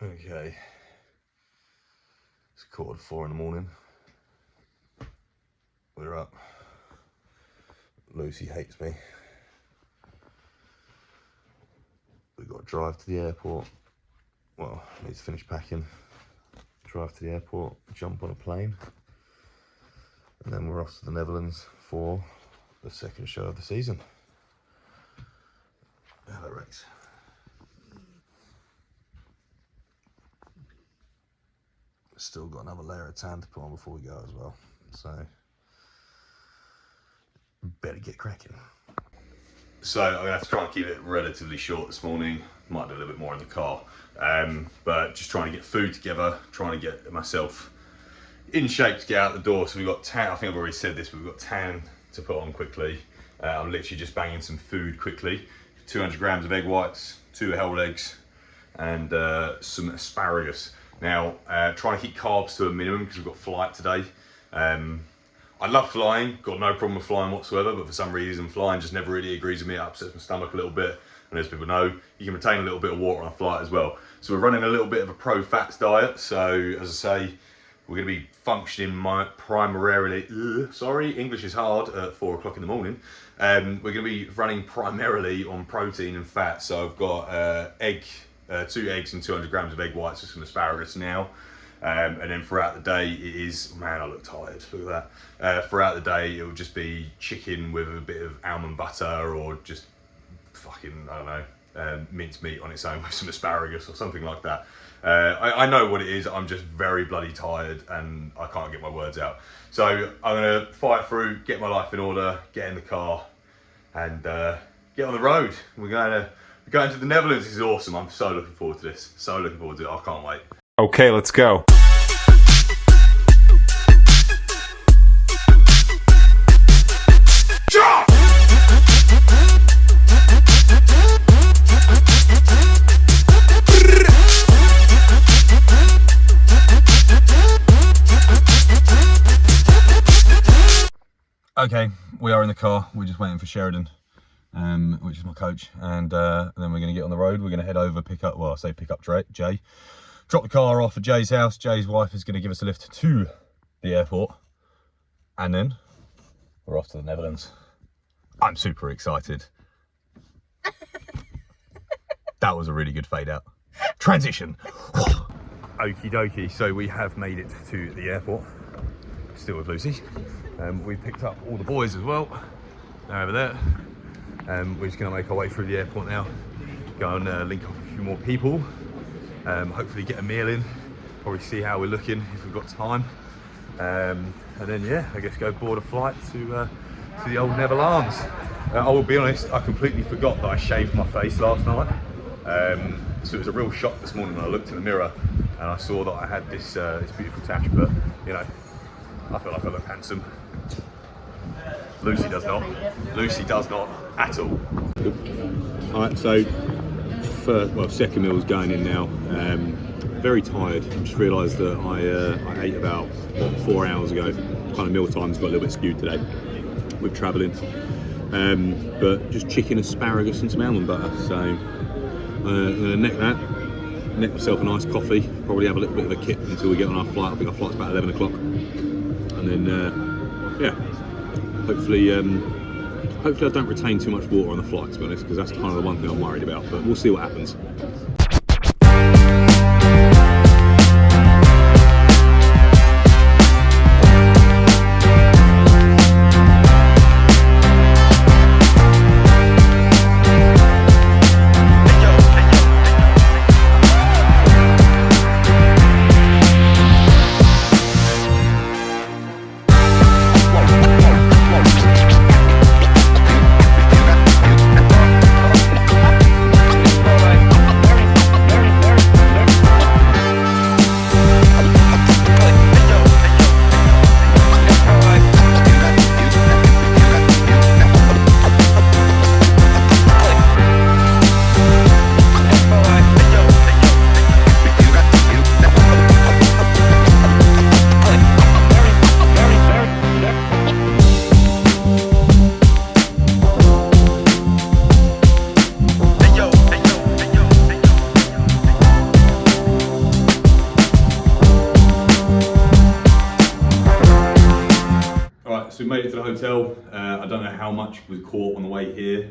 Okay, it's 4:15 in the morning. We're up. Lucy hates me. We've got to drive to the airport. Well, I need to finish packing. Drive to the airport, jump on a plane, and then we're off to the Netherlands for the second show of the season. Hello, Rex. Still got another layer of tan to put on before we go as well, so better get cracking. So I'm gonna have to try and keep it relatively short this morning. Might do a little bit more in the car, but just trying to get food together, trying to get myself in shape to get out the door. So we've got tan. I think I've already said this, but we've got tan to put on quickly. I'm literally just banging some food quickly. 200 grams of egg whites, 2 whole eggs, and some asparagus. Now, trying to keep carbs to a minimum because we've got flight today. I love flying, got no problem with flying whatsoever, but for some reason flying just never really agrees with me. It upsets my stomach a little bit. And as people know, you can retain a little bit of water on a flight as well. So we're running a little bit of a pro-fats diet. So as I say, we're going to be functioning primarily, English is hard at 4 o'clock in the morning. We're going to be running primarily on protein and fat. So I've got 2 eggs and 200 grams of egg whites with some asparagus now. And then throughout the day it is, man, I look tired, look at that. Throughout the day it will just be chicken with a bit of almond butter or just fucking, I don't know, minced meat on its own with some asparagus or something like that. I know what it is, I'm just very bloody tired and I can't get my words out. So I'm gonna fight through, get my life in order, get in the car and get on the road. We're going to the Netherlands. This is awesome. I'm so looking forward to this. So looking forward to it. I can't wait. Okay, let's go. Okay, we are in the car. We're just waiting for Sheridan, which is my coach, and then we're going to get on the road. We're going to head over, pick up Jay. Drop the car off at Jay's house. Jay's wife is going to give us a lift to the airport. And then we're off to the Netherlands. I'm super excited. That was a really good fade out. Transition. Okie dokie. So we have made it to the airport. Still with Lucy. We picked up all the boys as well. They're over there. We're just going to make our way through the airport now. Go and link up with a few more people. Hopefully get a meal in, probably see how we're looking if we've got time, and then yeah, I guess go board a flight to the old Netherlands. I will be honest, I completely forgot that I shaved my face last night, so it was a real shock this morning when I looked in the mirror and I saw that I had this beautiful tash, but you know, I feel like I look handsome. Lucy does not. Lucy does not at all. Alright, so second meal's going in now. Very tired. I just realised that I ate about 4 hours ago. Kind of meal time's got a little bit skewed today with travelling. But just chicken, asparagus and some almond butter. So I'm going to neck myself a nice coffee, probably have a little bit of a kip until we get on our flight. I think our flight's about 11 o'clock. And then, yeah, hopefully I don't retain too much water on the flight, to be honest, because that's kind of the one thing I'm worried about, but we'll see what happens. we made it to the hotel. I don't know how much was caught on the way here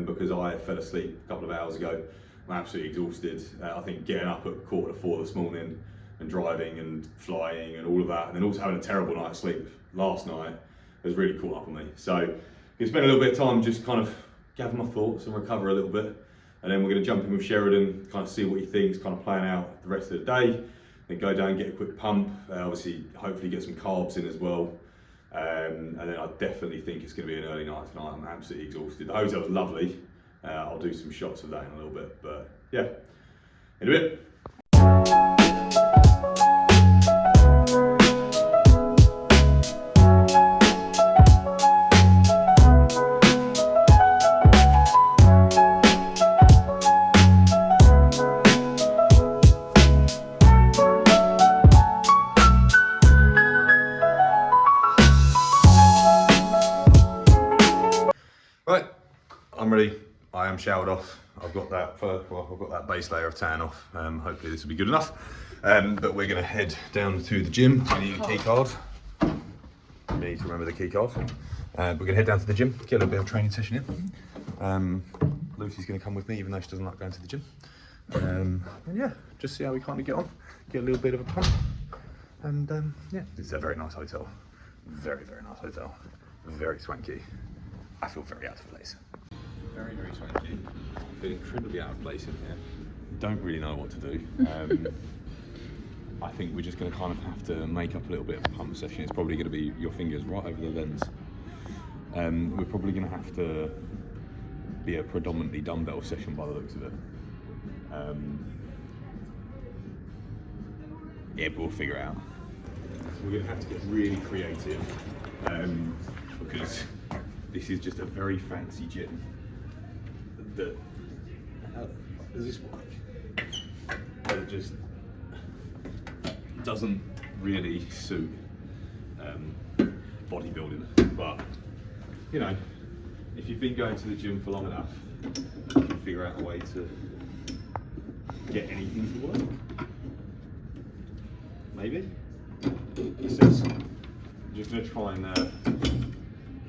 because I fell asleep a couple of hours ago. I'm absolutely exhausted. I think getting up at 3:45 this morning and driving and flying and all of that, and then also having a terrible night's sleep last night has really caught up on me. So we spent a little bit of time just kind of gather my thoughts and recover a little bit. And then we're going to jump in with Sheridan, kind of see what he thinks, kind of plan out the rest of the day. Then go down, get a quick pump, obviously hopefully get some carbs in as well. And then I definitely think it's going to be an early night tonight. I'm absolutely exhausted. The hotel's lovely. I'll do some shots of that in a little bit, but yeah, in a bit. Right, I'm ready. I am showered off. I've got that I've got that base layer of tan off. Hopefully this will be good enough. But we're going to head down to the gym. We need a key card. We need to remember the key card. We're going to head down to the gym, get a little bit of a training session in. Lucy's going to come with me, even though she doesn't like going to the gym. And yeah, just see how we kind of get on. Get a little bit of a pump. And yeah, it's a very nice hotel. Very, very nice hotel. Very swanky. I feel very out of place. Very, very swanky. I feel incredibly out of place in here. Don't really know what to do. I think we're just going to kind of have to make up a little bit of a pump session. It's probably going to be your fingers right over the lens. We're probably going to have to be a predominantly dumbbell session by the looks of it. Yeah, but we'll figure it out. We're going to have to get really creative because this is just a very fancy gym that, does this work? It just doesn't really suit bodybuilding, but you know, if you've been going to the gym for long enough, you can figure out a way to get anything to work. Maybe? He says, I'm just going to try and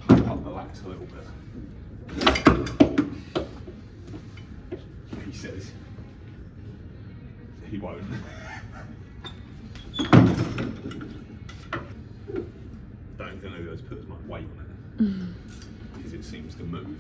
pump up the lats a little bit. He says he won't. Don't think anyone's put as much weight on it because it seems to move.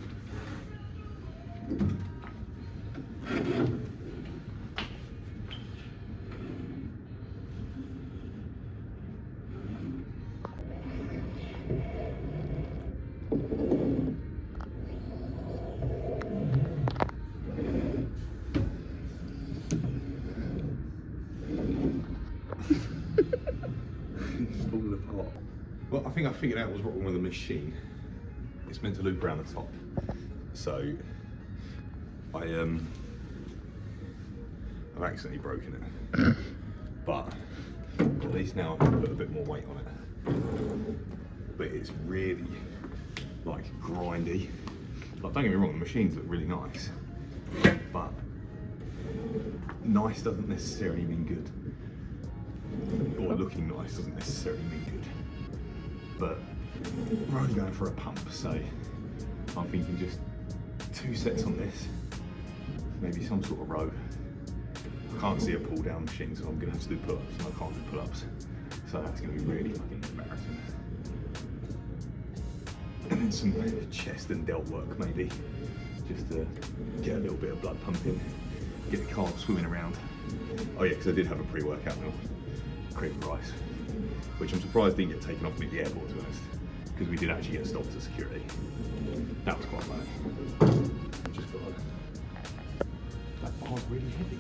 Well, I think I figured out what's wrong with the machine. It's meant to loop around the top. So I've accidentally broken it. But at least now I can put a bit more weight on it. But it's really like grindy. Like, don't get me wrong, the machines look really nice. But nice doesn't necessarily mean good. Or looking nice doesn't necessarily mean good. But we're only going for a pump, so I'm thinking just 2 sets on this, maybe some sort of row. I can't see a pull down machine, so I'm gonna have to do pull-ups, and I can't do pull-ups, so that's gonna be really fucking embarrassing. And then some chest and delt work maybe, just to get a little bit of blood pumping, get the carbs swimming around. Oh yeah, because I did have a pre-workout meal, cream and rice, which I'm surprised didn't get taken off me at the airport, to be honest, because we did actually get stopped at security. That was quite funny. Just got that bar's really heavy.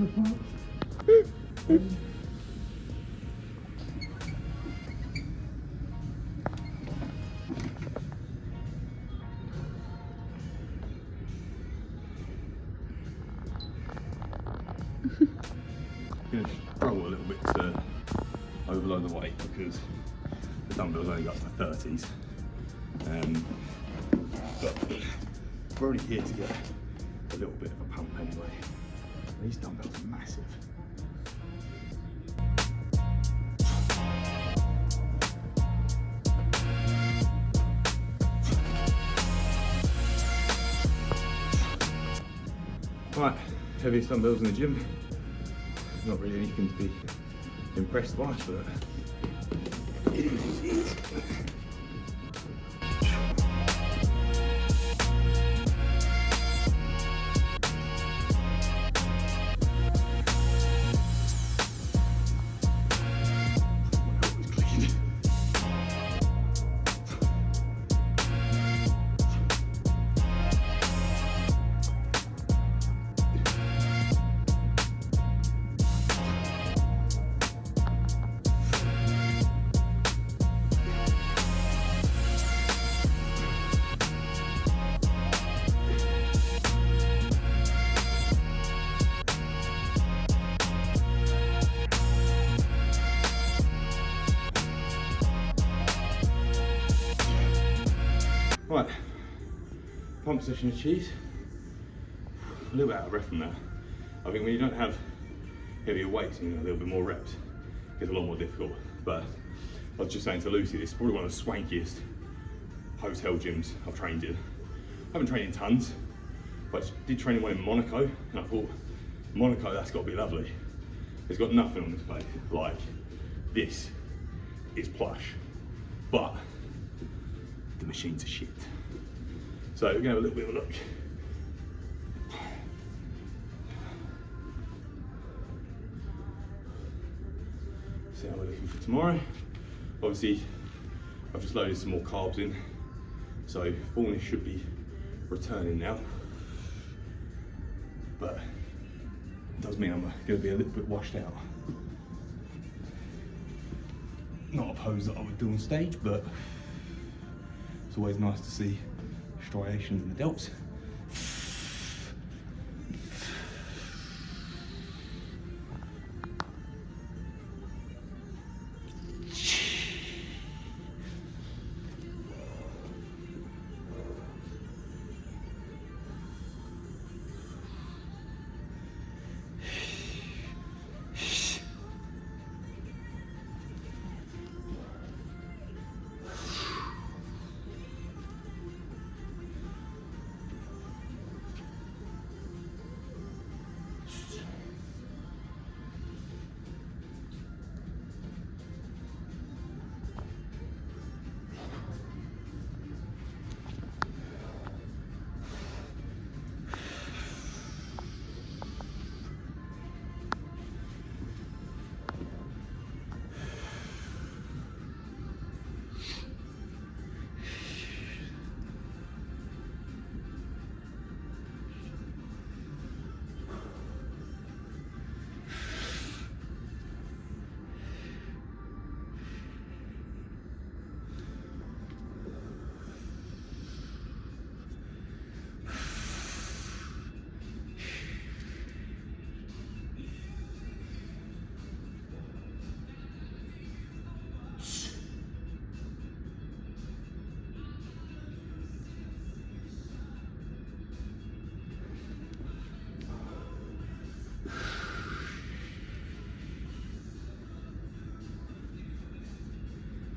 Going to struggle a little bit to overload the weight because the dumbbells only go up to 30s. But we're only here to get a little bit of a pump anyway. These dumbbells are massive. Right, heaviest dumbbells in the gym. Not really anything to be impressed by, but it is what it is. Right, pump session achieved. A little bit out of breath from that. I think when you don't have heavier weights and a little bit more reps, it's a lot more difficult. But I was just saying to Lucy, this is probably one of the swankiest hotel gyms I've trained in. I haven't trained in tons, but I did train in one in Monaco, and I thought, Monaco, that's got to be lovely. It's got nothing on this place. Like, this is plush, but the machines are shit. So we're gonna have a little bit of a look. See how we're looking for tomorrow. Obviously, I've just loaded some more carbs in, so fullness should be returning now. But it does mean I'm gonna be a little bit washed out. Not a pose that I would do on stage, but it's always nice to see striations in the delts.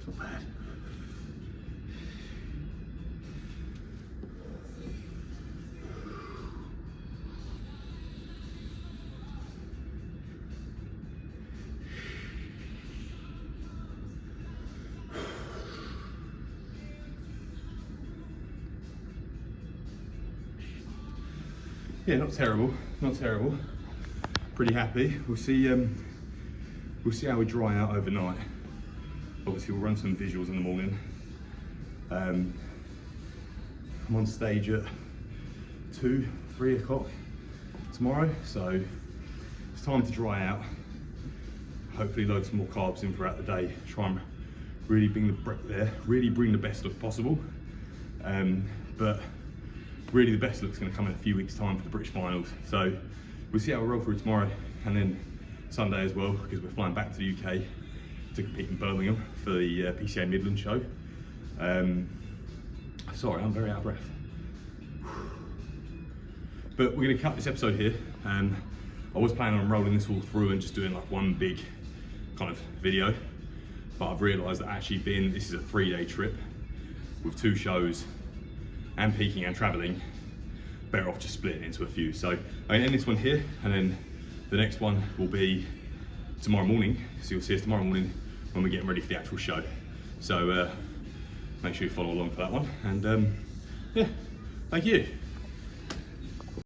Not bad. Yeah, not terrible, not terrible. Pretty happy. We'll see how we dry out overnight. Obviously we'll run some visuals in the morning. I'm on stage at 2, 3 o'clock tomorrow, so time to dry out. Hopefully load some more carbs in throughout the day. Try and really bring the best look possible. But really the best look's going to come in a few weeks' time for the British finals. So we'll see how we roll through tomorrow, and then Sunday as well, because we're flying back to the UK to compete in Birmingham for the PCA Midland show. Sorry, I'm very out of breath. But we're going to cut this episode here. I was planning on rolling this all through and just doing like one big kind of video, but I've realised that actually this is a 3-day trip with 2 shows and peaking and travelling, better off just splitting into a few. So I'm going to end this one here, and then the next one will be tomorrow morning. So you'll see us tomorrow morning when we're getting ready for the actual show. So make sure you follow along for that one, and yeah, thank you.